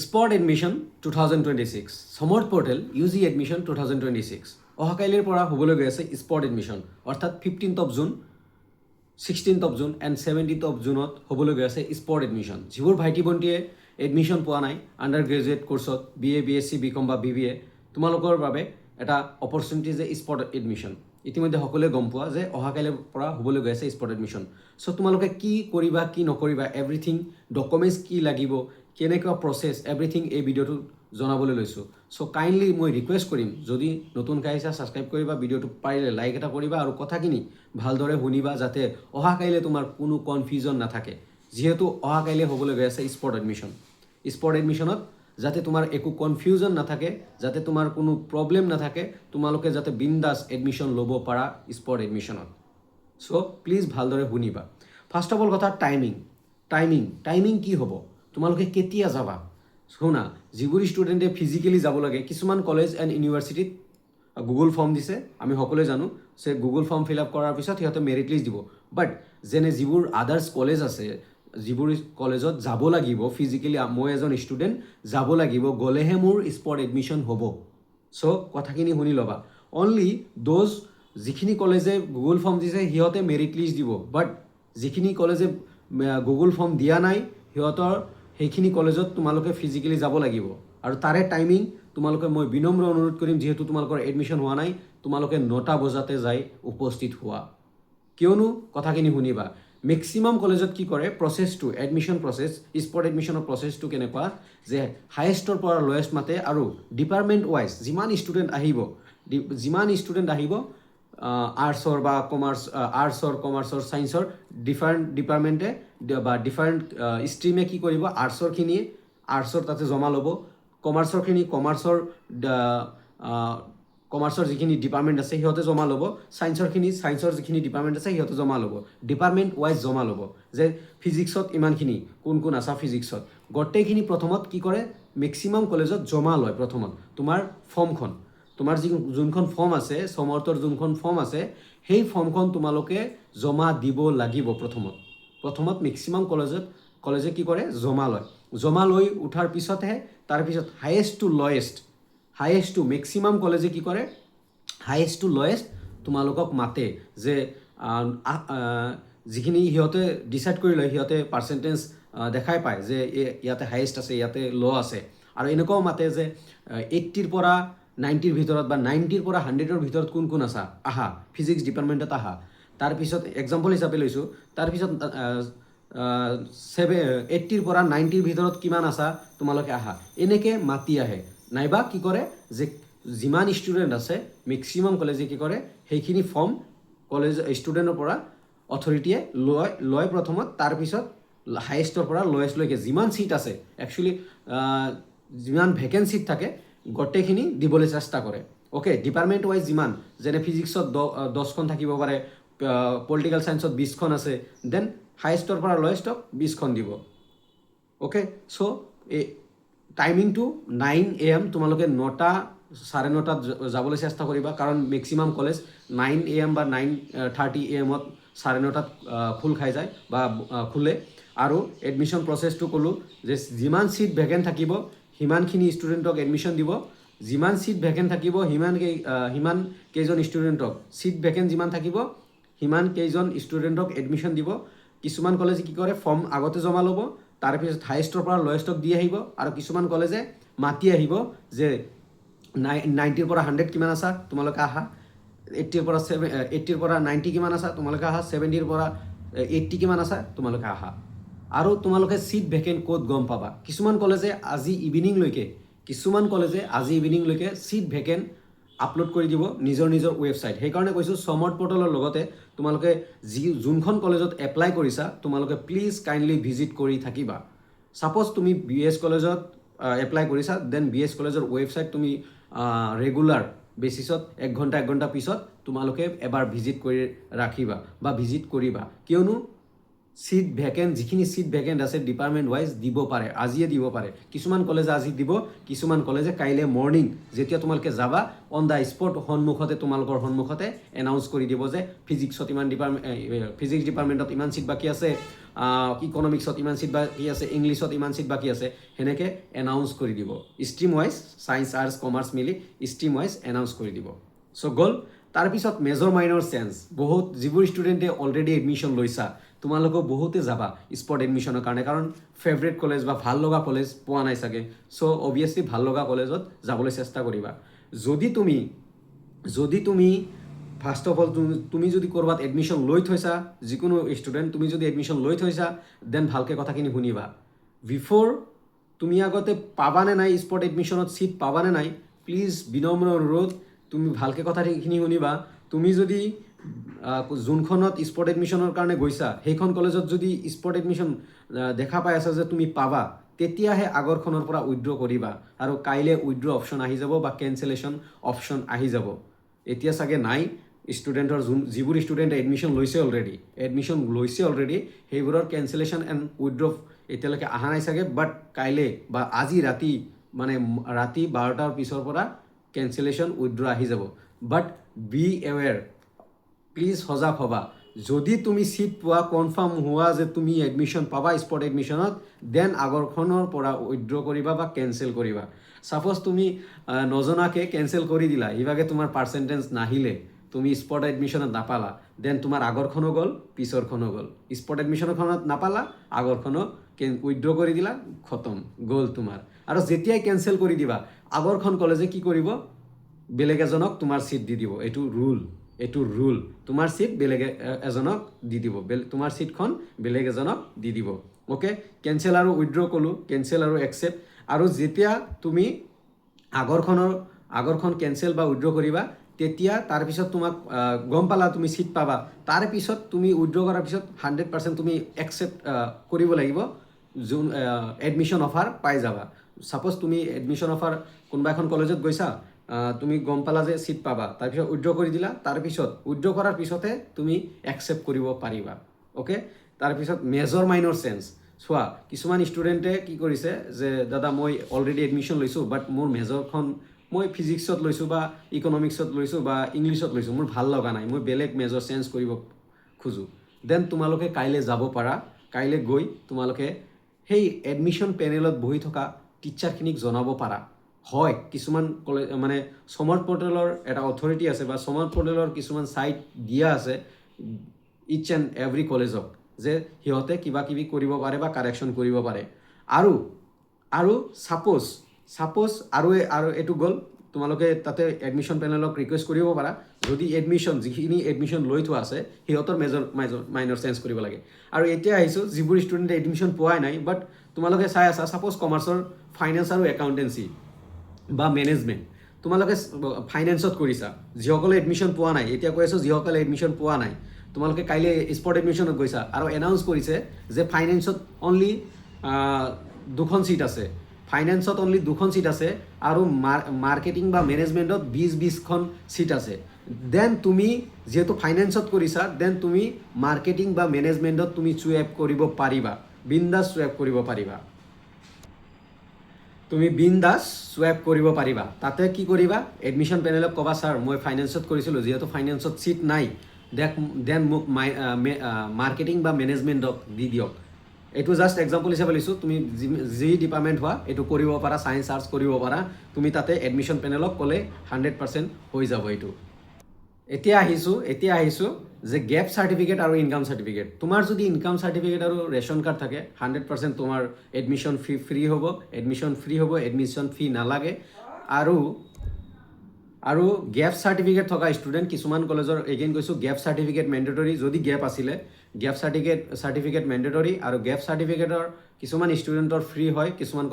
Spot admission 2026 সমৰ্থ portal UG admission 2026 অহাকাইলৈৰ পৰা হ'বলৈ গৈ আছে স্পট এডমিশ্যন অৰ্থাৎ 15th of June 16th of June and 17th of June হ'বলৈ গৈ আছে স্পট এডমিশ্যন যিবোৰ ভাইটি ভণ্টিয়ে এডমিশ্যন পোৱা নাই আণ্ডাৰ গ্ৰেজুৱেট কোৰ্চত BA BSc BCom বা BBA তোমালোকৰ বাবে এটা অপৰচুনিটি যে স্পট এডমিশ্যন ইতিমধ্যে সকলোৱে গম পোৱা যে অহাকাইলৈৰ পৰা হ'বলৈ গৈ আছে স্পট এডমিশ্যন চ' তোমালোকে কি কৰিবা কি নকৰিবা এভৰিথিং ডকুমেণ্টছ কি লাগিব কেনেকুৱা প্ৰচেছ এভৰিথিং এই ভিডিঅ'টো জনাবলৈ লৈছোঁ চ' কাইণ্ডলি মই ৰিকুৱেষ্ট কৰিম যদি নতুনকৈ আহিছা ছাবস্ক্ৰাইব কৰিবা ভিডিঅ'টো পাৰিলে লাইক এটা কৰিবা আৰু কথাখিনি ভালদৰে শুনিবা যাতে অহাকাইলৈ তোমাৰ কোনো কনফিউজন নাথাকে যিহেতু অহাকাইলৈ হ'বলৈ গৈ আছে স্পট এডমিশ্যনত যাতে তোমাৰ একো কনফিউজন নাথাকে যাতে তোমাৰ কোনো প্ৰব্লেম নাথাকে তোমালোকে যাতে বিন্দাছ এডমিশ্যন ল'ব পাৰা স্পট এডমিশ্যনত চ' প্লিজ ভালদৰে শুনিবা ফাৰ্ষ্ট অফ অল কথা টাইমিং কি হ'ব তোমালোকে কেতিয়া যাবা শুনা যিবোৰ ষ্টুডেণ্টে ফিজিকেলি যাব লাগে কিছুমান কলেজ এণ্ড ইউনিভাৰ্চিটিত গুগল ফৰ্ম দিছে আমি সকলোৱে জানো যে গুগল ফৰ্ম ফিল আপ কৰাৰ পিছত সিহঁতে মেৰিট লিষ্ট দিব বাট যেনে যিবোৰ আদাৰ্ছ কলেজ আছে যিবোৰ কলেজত যাব লাগিব ফিজিকেলি মই এজন ষ্টুডেণ্ট যাব লাগিব গ'লেহে মোৰ স্পট এডমিশ্যন হ'ব চ' কথাখিনি শুনি ল'বা অনলি দ'জ যিখিনি কলেজে গুগল ফৰ্ম দিছে সিহঁতে মেৰিট লিষ্ট দিব বাট যিখিনি কলেজে গুগল ফৰ্ম দিয়া নাই সিহঁতৰ সেইখিনি কলেজত তোমালোকে ফিজিকেলি যাব লাগিব আৰু তাৰে টাইমিং তোমালোকে মই বিনম্ৰ অনুৰোধ কৰিম যিহেতু তোমালোকৰ এডমিশ্যন হোৱা নাই তোমালোকে 9টা বজাতে যাই উপস্থিত হোৱা কিয়নো কথাখিনি শুনিবা মেক্সিমাম কলেজত কি কৰে প্ৰচেছটো এডমিশ্যন প্ৰচেছ স্পট এডমিশ্যনৰ প্ৰচেছটো কেনেকুৱা যে হায়েষ্টৰ পৰা লয়েষ্ট মাতে আৰু ডিপাৰ্টমেণ্ট ৱাইজ যিমান ষ্টুডেণ্ট আহিব আৰ্টছৰ বা কমাৰ্চৰ ছায়েন্সৰ ডিফাৰেণ্ট ডিপাৰ্টমেণ্টে বা ডিফাৰেণ্ট ষ্ট্ৰীমে কি কৰিব আৰ্টছৰ তাতে জমা ল'ব কমাৰ্চৰ যিখিনি ডিপাৰ্টমেণ্ট আছে সিহঁতে জমা ল'ব ছায়েন্সৰ যিখিনি ডিপাৰ্টমেণ্ট আছে সিহঁতে জমা ল'ব ডিপাৰ্টমেণ্ট ৱাইজ জমা ল'ব যে ফিজিক্সত ইমানখিনি কোন আছা ফিজিক্সত গোটেইখিনি প্ৰথমত কি কৰে মেক্সিমাম কলেজত জমা লয় প্ৰথমত তোমাৰ ফৰ্মখন তোমাৰ যোনখন ফৰ্ম আছে সমৰ্থৰ যোনখন ফৰ্ম আছে সেই ফৰ্মখন তোমালোকে জমা দিব লাগিব প্ৰথমত মেক্সিমাম কলেজে কি কৰে জমা লৈ উঠাৰ পিছতহে তাৰপিছত হায়েষ্ট টু মেক্সিমাম কলেজে কি কৰে হায়েষ্ট টু লয়েষ্ট তোমালোকক মাতে যে যিখিনি সিহঁতে ডিচাইড কৰি লয় সিহঁতে পাৰ্চেণ্টেজ দেখাই পায় যে ইয়াতে হায়েষ্ট আছে ইয়াতে ল' আছে আৰু এনেকুৱাও মাতে যে 80ৰ পৰা 90ৰ ভিতৰত বা 90ৰ পৰা 100ৰ ভিতৰত কোন আছা আহা ফিজিক্স ডিপাৰ্টমেণ্টত আহা তাৰপিছত এক্সাম্পল হিচাপে লৈছোঁ তাৰপিছত 80ৰ পৰা 90ৰ ভিতৰত কিমান আছা তোমালোকে আহা এনেকৈ মাতি আহে নাইবা কি কৰে যে যিমান ষ্টুডেণ্ট আছে মেক্সিমাম কলেজে কি কৰে সেইখিনি ফৰ্ম ষ্টুডেণ্টৰ পৰা অথৰিটিয়ে লয় প্ৰথমত তাৰপিছত হায়েষ্টৰ পৰা লয়েষ্টলৈকে যিমান ছিট আছে একচুৱেলি যিমান ভেকেঞ্চি ছিট থাকে গোটেইখিনি দিবলৈ চেষ্টা কৰে অ'কে ডিপাৰ্টমেণ্ট ৱাইজ যিমান যেনে ফিজিক্সত 10খন থাকিব পাৰে পলিটিকেল ছায়েন্সত 20খন আছে দেন হায়েষ্টৰ পৰা লয়েষ্টক 20খন দিব অ'কে চ' এই টাইমিংটো 9 AM তোমালোকে 9টা 9:30 যাবলৈ চেষ্টা কৰিবা কাৰণ মেক্সিমাম কলেজ 9 AM বা 9:30 AM 9:30 খোল খাই যায় বা খোলে আৰু এডমিশ্যন প্ৰচেছটো ক'লোঁ যে যিমান ছিট ভেকেণ্ট থাকিব সিমানখিনি ষ্টুডেণ্টক এডমিশ্যন দিব যিমান ছিট ভেকেণ্ট থাকিব সিমান কেইজন ষ্টুডেণ্টক ছিট ভেকেণ্ট যিমান থাকিব সিমান কেইজন ষ্টুডেণ্টক এডমিশ্যন দিব কিছুমান কলেজে কি কৰে ফৰ্ম আগতে জমা ল'ব তাৰপিছত হায়েষ্টৰ পৰা লয়েষ্টক দি আহিব আৰু কিছুমান কলেজে মাতি আহিব যে 90ৰ পৰা 100 কিমান আছা তোমালোকে আহা 80ৰ পৰা 90 কিমান আছা তোমালোকে আহা 70ৰ পৰা 80 কিমান আছা তোমালোকে আহা আৰু তোমালোকে ছিট ভেকেণ্ট ক'ত গম পাবা কিছুমান কলেজে আজি ইভিনিংলৈকে ছিট ভেকেণ্ট আপলোড কৰি দিব নিজৰ ৱেবছাইট সেইকাৰণে কৈছোঁ সমৰ্থ পৰ্টেলৰ লগতে তোমালোকে যোনখন কলেজত এপ্লাই কৰিছা তোমালোকে প্লিজ কাইণ্ডলি ভিজিট কৰি থাকিবা ছাপ'জ তুমি BS কলেজত এপ্লাই কৰিছা দেন BS কলেজৰ ৱেবছাইট তুমি ৰেগুলাৰ বেচিছত 1 ঘণ্টা পিছত তোমালোকে এবাৰ ভিজিট কৰি ৰাখিবা বা ভিজিট কৰিবা কিয়নো সিট ভেকেণ্ট যিখিনি সিট ভেকেণ্ট আছে ডিপাৰ্টমেণ্ট ৱাইজ দিব পাৰে, আজিয়ে দিব পাৰে। কিছুমান কলেজে আজি দিব, কিছুমান কলেজে কাইলৈ মৰ্ণিং যেতিয়া তোমালোকে যাবা অন দ্য স্পট তোমালোকৰ সন্মুখতে এনাউন্স কৰি দিব যে ফিজিক্সত ফিজিক্স ডিপাৰ্টমেণ্টত ইমান চিট বাকী আছে, ইকনমিক্সত ইমান চিট বাকী আছে, ইংলিছত ইমান চিট বাকী আছে, সেনেকৈ এনাউন্স কৰি দিব। Stream wise science arts commerce মিলি ষ্ট্ৰীম ৱাইজ এনাউন্স কৰি দিব। চ' গ'ল। তাৰপিছত মেজৰ মাইনৰ চেঞ্জ, যিবোৰ ষ্টুডেণ্টে অলৰেডি এডমিশ্যন লৈছা তোমালোকেও বহুতে যাবা স্পট এডমিশ্যনৰ কাৰণে, কাৰণ ফেভৰেট কলেজ বা ভাল লগা কলেজ পোৱা নাই চাগে। চ' অবভিয়াছলি ভাল লগা কলেজত যাবলৈ চেষ্টা কৰিবা। যদি তুমি ফাৰ্ষ্ট অফ অল তুমি যদি ক'ৰবাত এডমিশ্যন লৈ থৈছা, যিকোনো ষ্টুডেণ্ট তুমি যদি এডমিশ্যন লৈ থৈছা, দেন ভালকৈ কথাখিনি শুনিবা। বিফ'ৰ তুমি আগতে পাবানে নাই স্পট এডমিশ্যনত ছিট পাবানে নাই, প্লিজ বিনম্ৰ অনুৰোধ তুমি ভালকৈ কথাখিনি শুনিবা। তুমি যদি যোনখনত স্পট এডমিশ্যনৰ কাৰণে গৈছা সেইখন কলেজত যদি স্পট এডমিশ্যন দেখা পাই আছা যে তুমি পাবা, তেতিয়াহে আগৰখনৰ পৰা উইথড্ৰ কৰিবা। আৰু কাইলৈ উইথড্ৰ অপশ্যন আহি যাব বা কেঞ্চেলেশ্যন অপশ্যন আহি যাব। এতিয়া চাগে নাই ষ্টুডেণ্টৰ যিবোৰ ষ্টুডেণ্টে এডমিশ্যন লৈছে অলৰেডি সেইবোৰৰ কেঞ্চেলেশ্যন এণ্ড উইথড্ৰ এতিয়ালৈকে অহা নাই চাগে। বাট কাইলৈ বা আজি ৰাতি 12টাৰ পিছৰ পৰা কেঞ্চেলেশ্যন উইথড্ৰ আহি যাব। বাট বি এৱেৰ, প্লিজ সজাগ হ'বা। যদি তুমি ছিট পোৱা কনফাৰ্ম হোৱা যে তুমি এডমিশ্যন পাবা স্পট এডমিশ্যনত, দেন আগৰখনৰ পৰা উইথড্ৰ কৰিবা বা কেঞ্চেল কৰিবা। ছাপ'জ তুমি নজনাকৈ কেঞ্চেল কৰি দিলা, ইভাগে তোমাৰ পাৰ্চেণ্টেজ নাহিলে, তুমি স্পট এডমিশ্যনত নাপালা, দেন তোমাৰ আগৰখনো গ'ল পিছৰখনো গ'ল। স্পট এডমিশ্যনখনত নাপালা, আগৰখনো উইথড্ৰ কৰি দিলা, খতম, গ'ল তোমাৰ। আৰু যেতিয়াই কেঞ্চেল কৰি দিবা আগৰখন কলেজে কি কৰিব, বেলেগ এজনক তোমাৰ ছিট দি দিব। এইটো ৰুল। তোমাৰ ছিট বেলেগ এজনক দি দিব, তোমাৰ ছিটখন বেলেগ এজনক দি দিব। অ'কে, কেঞ্চেল আৰু উইথড্ৰ ক'লোঁ, কেঞ্চেল আৰু একচেপ্ট। আৰু যেতিয়া তুমি আগৰখন কেঞ্চেল বা উইথড্ৰ কৰিবা, তেতিয়া তাৰপিছত তোমাক গম পালা তুমি ছিট পাবা, তাৰপিছত তুমি উইথড্ৰ কৰাৰ পিছত 100% তুমি একচেপ্ট কৰিব লাগিব, যোন এডমিশ্যন অফাৰ পাই যাবা। ছাপ'জ তুমি এডমিশ্যন অফাৰ কোনোবা এখন কলেজত গৈছা, তুমি গম পালা যে ছিট পাবা, তাৰপিছত উইথড্ৰ কৰি দিলা, তাৰপিছত উইথড্ৰ কৰাৰ পিছতহে তুমি একচেপ্ট কৰিব পাৰিবা। অ'কে, তাৰপিছত মেজৰ মাইনৰ চেঞ্জ চোৱা। কিছুমান ষ্টুডেণ্টে কি কৰিছে যে দাদা মই অলৰেডি এডমিশ্যন লৈছোঁ, বাট মোৰ মেজৰখন মই ফিজিক্সত লৈছোঁ বা ইকনমিক্সত লৈছোঁ বা ইংলিছত লৈছোঁ, মোৰ ভাল লগা নাই, মই বেলেগ মেজৰ চেঞ্জ কৰিব খোজোঁ। দেন তোমালোকে কাইলৈ যাব পাৰা। কাইলৈ গৈ তোমালোকে সেই এডমিশ্যন পেনেলত বহি থকা টিচাৰখিনিক জনাব পাৰা। হয়, কিছুমান কলেজ সমৰ্থ পৰ্টেলৰ এটা অথৰিটি আছে বা সমৰ্থ পৰ্টেলৰ কিছুমান ছাইট দিয়া আছে ইচ এণ্ড এভৰি কলেজক, যে সিহঁতে কিবা কিবি কৰিব পাৰে বা কাৰেকশ্যন কৰিব পাৰে। আৰু ছাপ'জ আৰু এইটো গ'ল, তোমালোকে তাতে এডমিশ্যন পেনেলক ৰিকুৱেষ্ট কৰিব পাৰা, যদি যিখিনি এডমিশ্যন লৈ থোৱা আছে সিহঁতৰ মাইনৰ চেঞ্জ কৰিব লাগে। আৰু এতিয়া আহিছোঁ যিবোৰ ষ্টুডেণ্টে এডমিশ্যন পোৱাই নাই, বাট তোমালোকে চাই আছা ছাপ'জ কমাৰ্চৰ ফাইনেন্স আৰু একাউণ্টেঞ্চি বা মেনেজমেণ্ট, তোমালোকে ফাইনেন্সত কৰিছা, যিসকলে এডমিশ্যন পোৱা নাই, এতিয়া কৈ আছোঁ যিসকলে এডমিশ্যন পোৱা নাই, তোমালোকে কাইলৈ স্পট এডমিশ্যনত গৈছা আৰু এনাউন্স কৰিছে যে ফাইনেন্সত অনলি 2খন ছিট আছে, আৰু মাৰ্কেটিং বা মেনেজমেণ্টত 20খন ছিট আছে। দেন তুমি যিহেতু ফাইনেন্সত কৰিছা, দেন তুমি মাৰ্কেটিং বা মেনেজমেণ্টত তুমি চুৱেপ কৰিব পাৰিবা, বিন্দাছ চুৱেপ কৰিব পাৰিবা। তাতে কি কৰিবা, এডমিশ্যন পেনেলক ক'বা ছাৰ মই ফাইনেন্সত কৰিছিলোঁ, যিহেতু ফাইনেন্সত ছিট নাই, দেন মোক মাৰ্কেটিং বা মেনেজমেণ্টক দি দিয়ক। এইটো জাষ্ট এক্সাম্পল হিচাপে লৈছোঁ, তুমি যি ডিপাৰ্টমেণ্ট হোৱা এইটো কৰিব পাৰা, ছায়েন্স আৰ্টছ কৰিব পাৰা, তুমি তাতে এডমিশ্যন পেনেলক ক'লে 100% হৈ যাব এইটো। এতিয়া আহিছোঁ যে গেপ চাৰ্টিফিকেট আৰু ইনকাম চাৰ্টিফিকেট। তোমাৰ যদি ইনকাম চাৰ্টিফিকেট আৰু ৰেচন কাৰ্ড থাকে 100% তোমাৰ এডমিশ্যন ফ্ৰী হ'ব, এডমিশ্যন ফি নালাগে। আৰু গেপ চাৰ্টিফিকেট থকা ষ্টুডেণ্ট কিছুমান কলেজৰ, এগেইন কৈছোঁ গেপ চাৰ্টিফিকেট মেণ্ডেটৰী, যদি গেপ আছিলে গেপ চাৰ্টিফিকেট মেণ্ডেটৰী। আৰু গেপ চাৰ্টিফিকেটৰ কিছুমান ষ্টুডেণ্টৰ ফ্ৰী হয় কিছুমান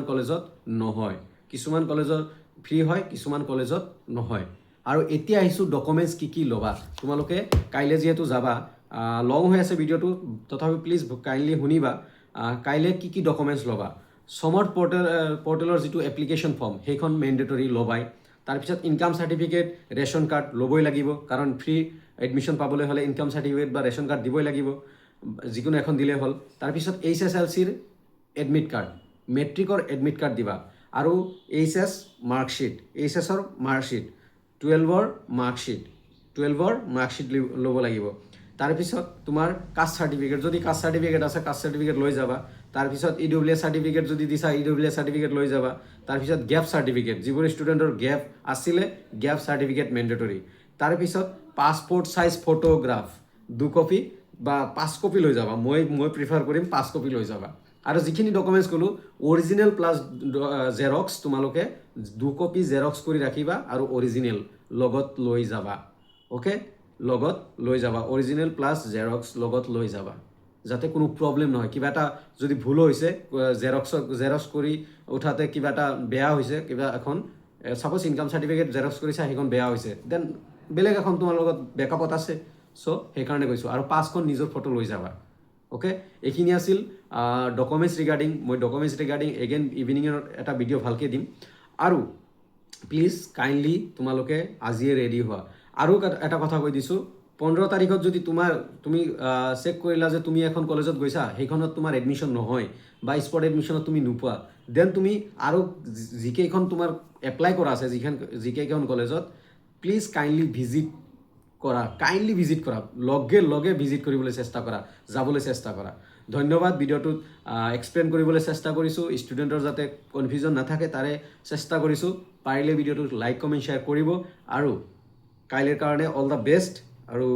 কলেজত নহয়, কিছুমান কলেজত ফ্ৰী হয় কিছুমান কলেজত নহয়। আৰু এতিয়া আহিছোঁ ডকুমেণ্টছ কি ল'বা তোমালোকে কাইলৈ, যিহেতু যাবা, লং হৈ আছে ভিডিঅ'টো, তথাপি প্লিজ কাইণ্ডলি শুনিবা। কাইলৈ কি ডকুমেণ্টছ ল'বা, সমৰ্থ পৰ্টেলৰ যিটো এপ্লিকেশ্যন ফৰ্ম সেইখন মেণ্ডেটৰী ল'বাই। তাৰপিছত ইনকাম চাৰ্টিফিকেট, ৰেচন কাৰ্ড ল'বই লাগিব, কাৰণ ফ্ৰী এডমিশ্যন পাবলৈ হ'লে ইনকাম চাৰ্টিফিকেট বা ৰেচন কাৰ্ড দিবই লাগিব। যিকোনো এখন দিলে হ'ল তাৰপিছত HSLCৰ এডমিট কাৰ্ড মেট্ৰিকৰ এডমিট কাৰ্ড দিবা আৰু HS মাৰ্কশ্বিট HSৰ মাৰ্কশ্বিট 12ৰ মাৰ্কশ্বিট ল'ব লাগিব তাৰপিছত তোমাৰ কাষ্ট চাৰ্টিফিকেট যদি কাষ্ট চাৰ্টিফিকেট আছে কাষ্ট চাৰ্টিফিকেট লৈ যাবা তাৰপিছত EWS চাৰ্টিফিকেট যদি দিছা EWS চাৰ্টিফিকেট লৈ যাবা তাৰপিছত গেপ চাৰ্টিফিকেট যিবোৰ ষ্টুডেণ্টৰ গেপ আছিলে গেপ চাৰ্টিফিকেট মেণ্ডেটৰী তাৰপিছত পাছপৰ্ট চাইজ ফটোগ্ৰাফ 2 কপি বা 5 কপি লৈ যাবা মই প্ৰিফাৰ কৰিম 5 কপি লৈ যাবা আৰু যিখিনি ডকুমেণ্টছ ক'লোঁ অৰিজিনেল প্লাছ জেৰক্স তোমালোকে 2 কপি জেৰক্স কৰি ৰাখিবা আৰু অৰিজিনেল লগত লৈ যাবা অ'কে লগত লৈ যাবা অৰিজিনেল প্লাছ জেৰক্স লগত লৈ যাবা যাতে কোনো প্ৰব্লেম নহয় কিবা এটা যদি ভুল হৈছে জেৰক্স কৰি উঠাতে কিবা এটা বেয়া হৈছে কিবা এখন সাপোজ ইনকাম সাৰ্টিফিকেট জেৰক্স কৰিছা সেইখন বেয়া হৈছে দেন বেলেগ এখন তোমাৰ লগত বেকআপত আছে সো সেইকাৰণে কৈছোঁ আৰু 5খন নিজৰ ফটো লৈ যাবা ওকে এইখিনি আছিল ডকুমেণ্টছ ৰিগাৰ্ডিং এগেইন ইভিনিঙৰ এটা ভিডিঅ' ভালকৈ দিম আৰু প্লিজ কাইণ্ডলি তোমালোকে আজিয়ে ৰেডি হোৱা আৰু এটা কথা কৈ দিছোঁ 15 তাৰিখত যদি তুমি চেক কৰিলা যে তুমি এখন কলেজত গৈছা সেইখনত তোমাৰ এডমিশ্যন নহয় বা স্পট এডমিশ্যনত তুমি নোপোৱা দেন তুমি আৰু যিকেইখন তোমাৰ এপ্লাই কৰা আছে যিকেইখন কলেজত প্লিজ কাইণ্ডলি ভিজিট কৰা লগে ভিজিট কৰিবলৈ চেষ্টা কৰা যাবলৈ চেষ্টা কৰা ধন্যবাদ ভিডিঅ'টোত এক্সপ্লেইন কৰিবলৈ চেষ্টা কৰিছোঁ ষ্টুডেণ্টৰ যাতে কনফিউজন নাথাকে তাৰে চেষ্টা কৰিছোঁ পাৰিলে ভিডিঅ'টোত লাইক কমেণ্ট শ্বেয়াৰ কৰিব আৰু কাইলৈৰ কাৰণে অল দ্য বেষ্ট আৰু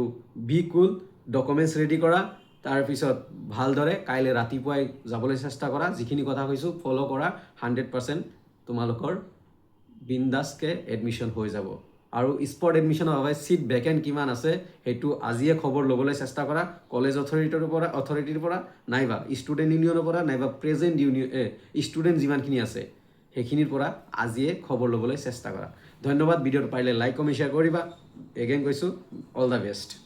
বি কুল ডকুমেণ্টছ ৰেডি কৰা তাৰপিছত ভালদৰে কাইলৈ ৰাতিপুৱাই যাবলৈ চেষ্টা কৰা যিখিনি কথা কৈছোঁ ফ'ল' কৰা 100% তোমালোকৰ বিন্দাছকৈ এডমিশ্যন হৈ যাব আৰু স্পট এডমিশ্যনৰ বাবে চিট ভেকেণ্ট কিমান আছে সেইটো আজিয়ে খবৰ ল'বলৈ চেষ্টা কৰা কলেজ অথৰিটিৰ পৰা নাইবা ষ্টুডেণ্ট ইউনিয়নৰ পৰা নাইবা প্ৰেজেণ্ট ষ্টুডেণ্ট যিমানখিনি আছে সেইখিনিৰ পৰা আজিয়ে খবৰ ল'বলৈ চেষ্টা কৰা ধন্যবাদ ভিডিঅ'টো পাৰিলে লাইক কমেণ্ট শ্বেয়াৰ কৰিবা এগেইন কৈছোঁ অল দ্য বেষ্ট